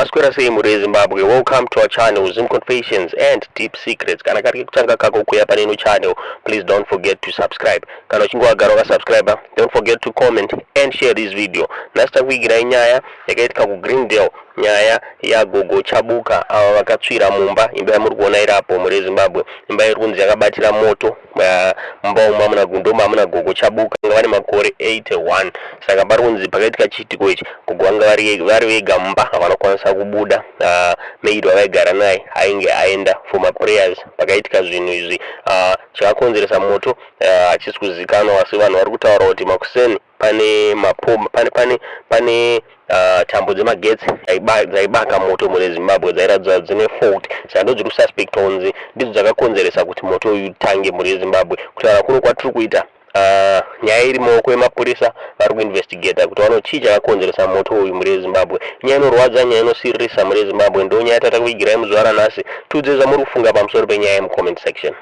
Maswera sei muri Zimbabwe. Welcome to our channel Zim Confessions and Deep Secrets. Kana kari kutanga kako kuya paneno channel, please don't forget to subscribe. Kana uchingwa garoga subscriber, don't forget to comment and share this video. Nasta kuigira nyaya yakaitika ku Greendale, nyaya ya Gogo Chabuka ava vakatsvira mumba imba yamuri kuona irapo muri Zimbabwe. Imba irunzi yakabatira moto mumba umwe muna Gundoma muna Gogo Chabuka vane makore 81. Saka parunzi pakaitika chiitiko ichi Gogo vanga vari vega mumba vanokwanisa kubuda. Maid wavaigara naye ainge aenda for my prayers. Pakaitika zvinhu izvi chakakonzeresa moto hachisi kuzikanwa, asi vanhu vari kutaura kuti makuseni pane mapomba pane tambo dzemagetsi dzaibaka moto muri Zimbabwe dzairatidza dzine fault. Saka ndodziri kususpecta kunzi ndidzo dzakakonzeresa kuti moto uyu utange muri Zimbabwe. Kutaura kuno kwatiri kuita nyaya iri maoko emapurisa vari kuinvestigata kuti vaone chii chakakonzeresa moto uyu muri Zimbabwe. Nyaya inorwadza, nyaya inosiririsa muri Zimbabwe ndo nyaya tata kuigirai muzuva ranhasi. Tiudzei zvamuri kufunga pamusoro penyaya yemucomment section.